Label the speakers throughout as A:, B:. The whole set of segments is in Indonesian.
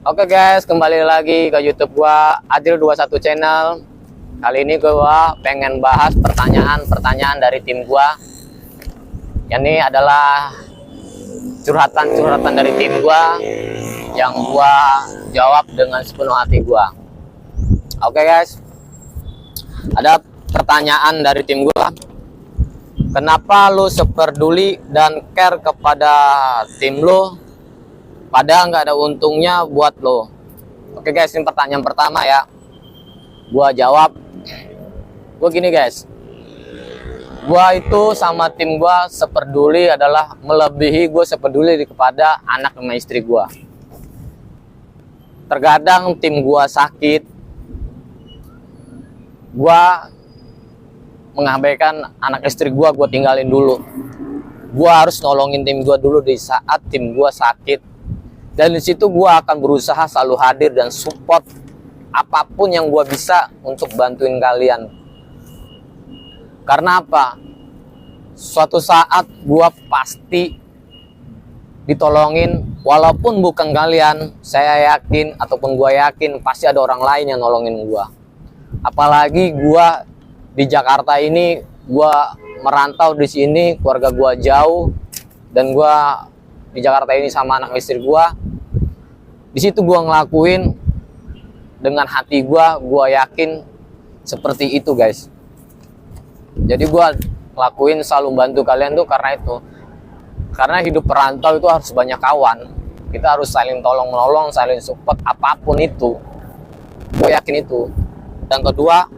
A: Oke guys, kembali lagi ke YouTube gua Adil21 Channel. Kali ini gua pengen bahas pertanyaan-pertanyaan dari tim gua. Ini adalah curhatan-curhatan dari tim gua yang gua jawab dengan sepenuh hati gua. Oke guys. Ada pertanyaan dari tim gua. Kenapa lu seperduli dan care kepada tim lu? Padahal nggak ada untungnya buat lo. Oke guys, ini pertanyaan pertama ya. Gua jawab. Gua gini guys. Gua itu sama tim gua seperduli adalah melebihi gue sepeduli kepada anak sama istri gua. Terkadang tim gua sakit, gua mengabaikan anak istri gua tinggalin dulu. Gua harus nolongin tim gua dulu di saat tim gua sakit. Dan di situ gue akan berusaha selalu hadir dan support apapun yang gue bisa untuk bantuin kalian. Karena apa? Suatu saat gue pasti ditolongin, walaupun bukan kalian, saya yakin ataupun gue yakin pasti ada orang lain yang nolongin gue. Apalagi gue di Jakarta ini, gue merantau di sini, keluarga gue jauh, dan gue di Jakarta ini sama anak istri gue. Di situ gue ngelakuin dengan hati gue yakin seperti itu guys. Jadi gue ngelakuin selalu bantu kalian tuh karena itu. Karena hidup perantau itu harus banyak kawan. Kita harus saling tolong menolong, saling support apapun itu. Gue yakin itu. Dan kedua,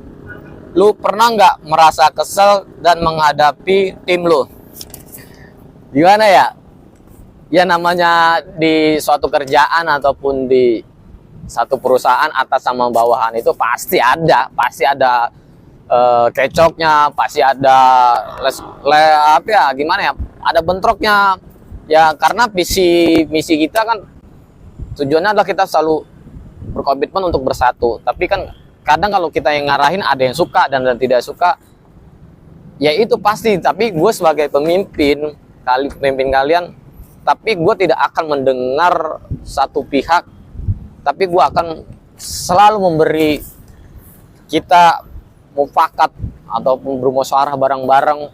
A: lu pernah nggak merasa kesel dan menghadapi tim lu? Gimana ya? Ya namanya di suatu kerjaan ataupun di satu perusahaan atas sama bawahan itu pasti ada kecoknya, pasti ada gimana ya, ada bentroknya ya, karena misi kita kan tujuannya adalah kita selalu berkomitmen untuk bersatu. Tapi kan kadang kalau kita yang ngarahin ada yang suka dan tidak suka, ya itu pasti. Tapi gue sebagai pemimpin kalian, tapi gue tidak akan mendengar satu pihak, tapi gue akan selalu memberi kita mufakat ataupun bermusyawarah bareng-bareng,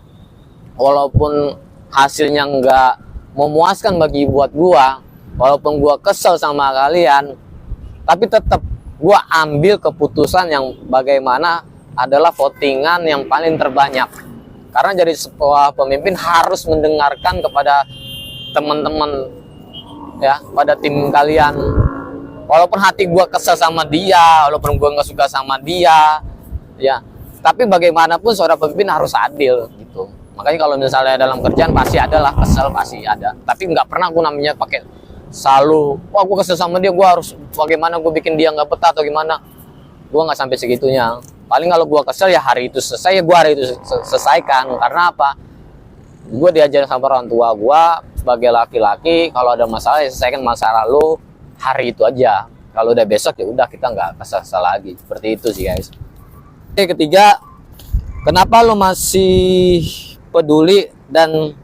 A: walaupun hasilnya nggak memuaskan bagi buat gue, walaupun gue kesel sama kalian, tapi tetap gue ambil keputusan yang bagaimana adalah votingan yang paling terbanyak. Karena jadi sebuah pemimpin harus mendengarkan kepada teman-teman ya, pada tim kalian. Walaupun hati gue kesel sama dia, walaupun gue nggak suka sama dia ya, tapi bagaimanapun seorang pemimpin harus adil gitu. Makanya kalau misalnya dalam kerjaan pasti ada lah kesel, pasti ada. Tapi nggak pernah gue namanya pakai selalu, wah gue kesel sama dia, gue harus bagaimana gue bikin dia nggak betah atau gimana. Gue nggak sampai segitunya. Paling kalau gue kesel ya hari itu selesai, ya gue hari itu selesaikan. Karena apa? Gue diajar sama orang tua gue sebagai laki-laki, kalau ada masalah ya selesaikan masalah lu hari itu aja. Kalau udah besok ya udah, kita nggak kesal lagi. Seperti itu sih guys. Oke, ketiga, kenapa lu masih peduli dan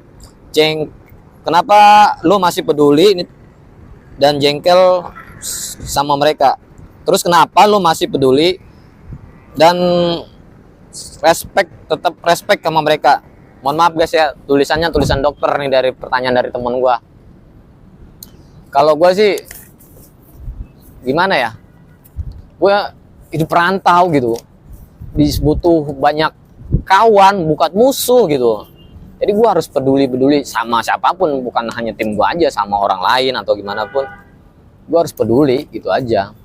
A: kenapa lu masih peduli dan jengkel sama mereka? Terus kenapa lu masih peduli dan tetap respect sama mereka? Mohon maaf guys ya, tulisannya tulisan dokter nih dari pertanyaan dari temen gue. Kalau gue sih gimana ya, gue hidup perantau gitu, butuh banyak kawan, bukan musuh gitu. Jadi gue harus peduli sama siapapun, bukan hanya tim gue aja, sama orang lain atau gimana pun. Gue harus peduli gitu aja.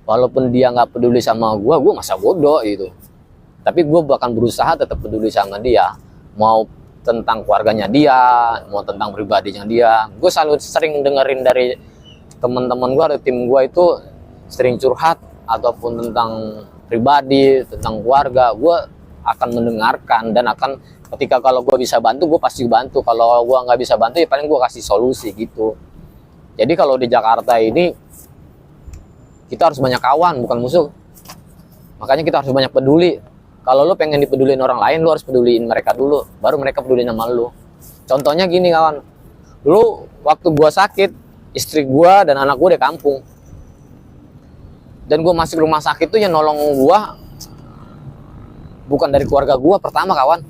A: Walaupun dia nggak peduli sama gue masa bodoh gitu. Tapi gue bahkan berusaha tetap peduli sama dia. Mau tentang keluarganya dia, mau tentang pribadinya dia. Gue selalu sering dengerin dari teman-teman gue, dari tim gue itu sering curhat ataupun tentang pribadi, tentang keluarga. Gue akan mendengarkan dan akan, ketika kalau gue bisa bantu, gue pasti bantu. Kalau gue nggak bisa bantu ya paling gue kasih solusi gitu. Jadi kalau di Jakarta ini kita harus banyak kawan, bukan musuh. Makanya kita harus banyak peduli. Kalau lu pengen dipedulin orang lain, lu harus peduliin mereka dulu, baru mereka peduli sama lu. Contohnya gini kawan, lu waktu gua sakit, istri gua dan anak gua di kampung. Dan gue masuk rumah sakit tuh yang nolong gue bukan dari keluarga gue pertama kawan.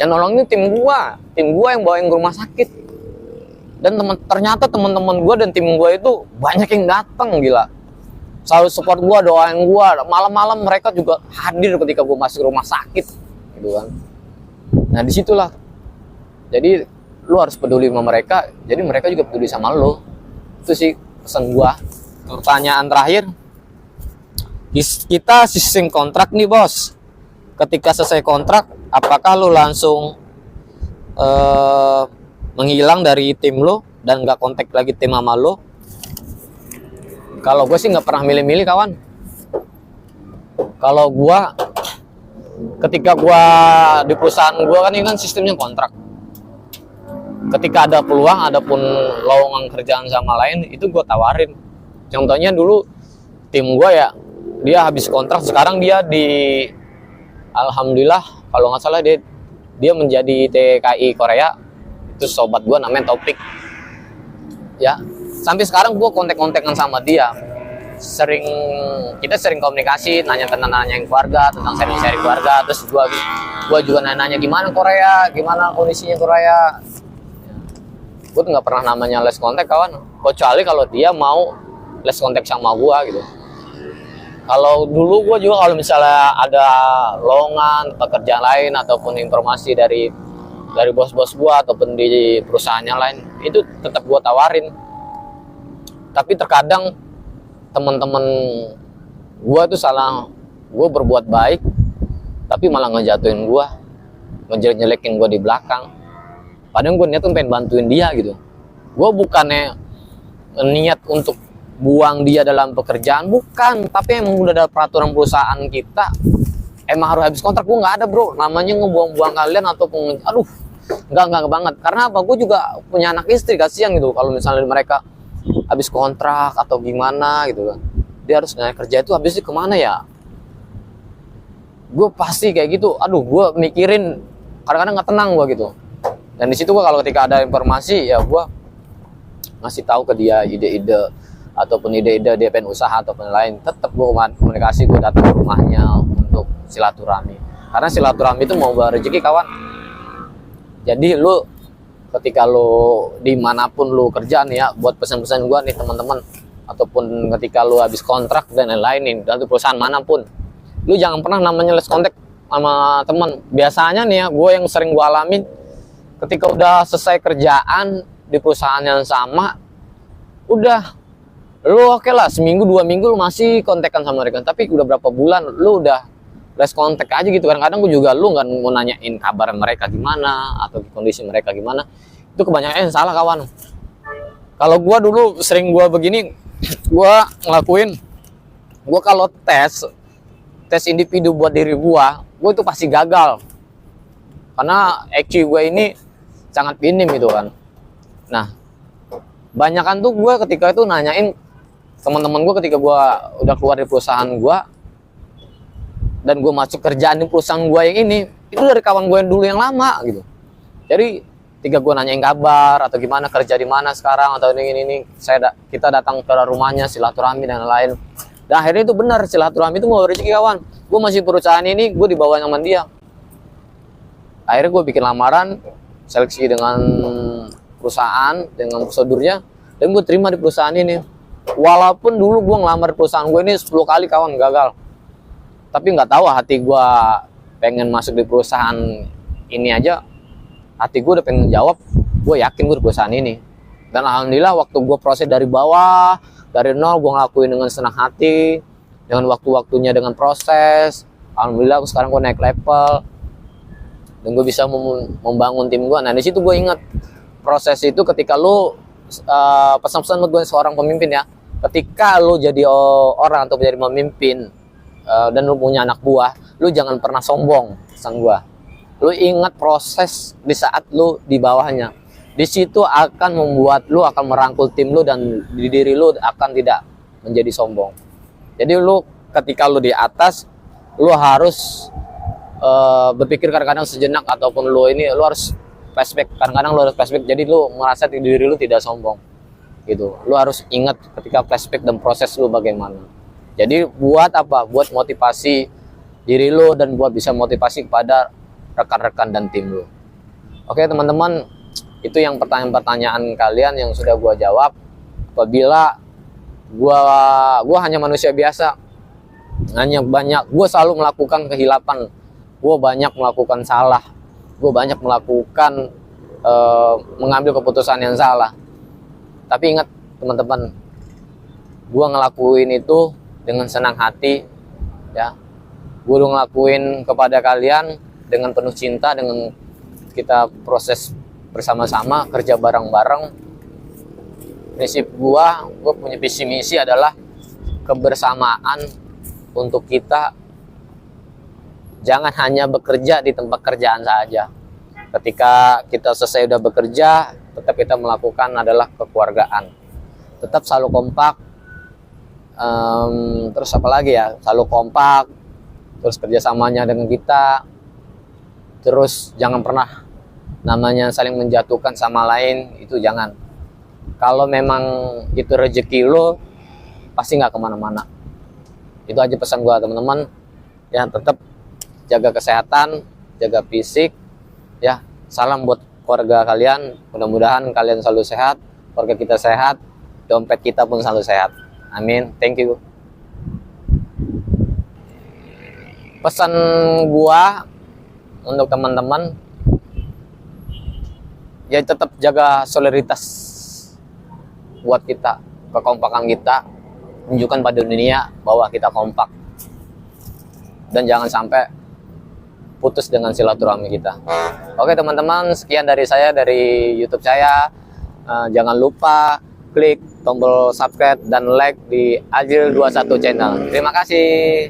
A: Yang nolong ini tim gue yang bawain ke rumah sakit. Dan ternyata teman-teman gue dan tim gue itu banyak yang datang, gila. Selalu support gue, doain gue. Malam-malam mereka juga hadir ketika gue masuk rumah sakit, gitu kan. Nah disitulah. Jadi lu harus peduli sama mereka. Jadi mereka juga peduli sama lu. Itu sih pesan gue. Pertanyaan terakhir. Kita sistem kontrak nih bos. Ketika selesai kontrak, apakah lu langsung menghilang dari tim lo dan nggak kontak lagi tim sama lo? Kalau gue sih nggak pernah milih-milih kawan. Kalau gue ketika gue di perusahaan gue kan ini kan sistemnya kontrak. Ketika ada peluang, ada pun lowongan kerjaan sama lain, itu gue tawarin. Contohnya dulu tim gue ya, dia habis kontrak, sekarang dia di alhamdulillah kalau nggak salah dia menjadi TKI Korea. Itu sobat gue namanya Topik ya, sampai sekarang gue kontak-kontakan sama dia, kita sering komunikasi, nanyain keluarga, tentang sharing keluarga. Terus gue juga nanya gimana Korea, gimana kondisinya Korea. Gue tuh nggak pernah namanya les kontak kawan, kecuali kalau dia mau les kontak sama gue gitu. Kalau dulu gue juga kalau misalnya ada lowongan pekerjaan lain ataupun informasi dari bos-bos gua ataupun di perusahaannya lain, itu tetap gua tawarin. Tapi terkadang teman-teman gua tuh salah, gua berbuat baik tapi malah ngejatuhin gua, ngejelek-jelekin gua di belakang. Padahal gua niat tuh pengen bantuin dia gitu. Gua bukannya niat untuk buang dia dalam pekerjaan, bukan, tapi emang udah ada peraturan perusahaan kita emang harus habis kontrak. Gua nggak ada bro namanya ngebuang-buang kalian ataupun Enggak banget. Karena apa? Gue juga punya anak istri, kasihan gitu. Kalau misalnya mereka habis kontrak atau gimana gitu kan, dia harus nyari kerja itu habisnya kemana ya? Gue pasti kayak gitu. Aduh, gue mikirin, kadang-kadang nggak tenang gue gitu. Dan di situ gue kalau ketika ada informasi ya gue ngasih tahu ke dia ide-ide ataupun ide-ide dia pengen usaha ataupun lain. Tetap gue komunikasi, gue datang ke rumahnya untuk silaturahmi. Karena silaturahmi itu mau bawa rezeki kawan. Jadi lu ketika lu dimanapun lu kerja nih ya, buat pesan-pesan gua nih teman-teman, ataupun ketika lu habis kontrak dan lain-lain nih dari perusahaan manapun, lu jangan pernah namanya les kontak sama teman. Biasanya nih ya, gua yang sering gua alamin, ketika udah selesai kerjaan di perusahaan yang sama, udah lu oke lah seminggu 2 minggu lu masih kontekan sama mereka, tapi udah berapa bulan lu udah les kontak aja gitu. Kadang-kadang gue juga lu nggak mau nanyain kabar mereka gimana atau kondisi mereka gimana. Itu kebanyakan yang salah kawan. Kalau gue dulu sering gue begini, gue ngelakuin, gue kalau tes individu buat diri gue itu pasti gagal karena EQ gue ini sangat minim gitu kan. Nah banyakan tuh gue ketika itu nanyain teman-teman gue ketika gue udah keluar dari perusahaan gue dan gue masuk kerjaan di perusahaan gue yang ini, itu dari kawan gue yang dulu yang lama gitu. Jadi ketika gue nanyain kabar atau gimana kerja di mana sekarang atau ini kita datang ke rumahnya silaturahmi dan lain. Dan akhirnya itu benar, silaturahmi itu mau rezeki kawan. Gue masih perusahaan ini, gue dibawa sama dia. Akhirnya gue bikin lamaran, seleksi dengan perusahaan, dengan prosedurnya, dan gue terima di perusahaan ini. Walaupun dulu gue ngelamar di perusahaan gue ini 10 kali kawan gagal. Tapi nggak tahu hati gue pengen masuk di perusahaan ini aja, hati gue udah pengen jawab, gue yakin gue di perusahaan ini. Dan alhamdulillah waktu gue proses dari bawah, dari nol, gue ngelakuin dengan senang hati, dengan waktu-waktunya, dengan proses. Alhamdulillah sekarang gue naik level dan gue bisa membangun tim gue. Nah di situ gue ingat proses itu ketika lu pesan-pesan buat gue seorang pemimpin ya, ketika lu jadi orang atau menjadi pemimpin dan lu punya anak buah, lu jangan pernah sombong. Pesan gua, lu ingat proses di saat lu di bawahnya. Di situ akan membuat lu akan merangkul tim lu dan di diri lu akan tidak menjadi sombong. Jadi lu ketika lu di atas, lu harus berpikir kadang-kadang sejenak, ataupun lu harus flashback. Kadang-kadang lu harus flashback. Jadi lu merasa di diri lu tidak sombong. Gitu. Lu harus ingat ketika flashback dan proses lu bagaimana. Jadi buat apa? Buat motivasi diri lo dan buat bisa motivasi kepada rekan-rekan dan tim lo. Oke teman-teman, itu yang pertanyaan-pertanyaan kalian yang sudah gua jawab. Apabila gua hanya manusia biasa, gua selalu melakukan kehilapan, gua banyak melakukan salah, gua banyak melakukan mengambil keputusan yang salah. Tapi ingat teman-teman, gua ngelakuin itu dengan senang hati, ya. Gua ngelakuin kepada kalian dengan penuh cinta, dengan kita proses bersama-sama, kerja bareng-bareng. Prinsip gua punya visi misi adalah kebersamaan untuk kita jangan hanya bekerja di tempat kerjaan saja. Ketika kita selesai udah bekerja, tetap kita melakukan adalah kekeluargaan. Tetap selalu kompak. Terus apa lagi ya? Selalu kompak. Terus kerjasamanya dengan kita. Terus jangan pernah namanya saling menjatuhkan sama lain, itu jangan. Kalau memang itu rezeki lo, pasti nggak kemana-mana. Itu aja pesan gua teman-teman. Ya tetap jaga kesehatan, jaga fisik. Ya salam buat keluarga kalian. Mudah-mudahan kalian selalu sehat, keluarga kita sehat, dompet kita pun selalu sehat. Amin. Thank you. Pesan gua untuk teman-teman, ya tetap jaga solidaritas buat kita, kekompakan kita, tunjukkan pada dunia bahwa kita kompak, dan jangan sampai putus dengan silaturahmi kita. Oke teman-teman, sekian dari saya, dari YouTube saya. Jangan lupa klik tombol subscribe dan like di Ajil 21 channel. Terima kasih.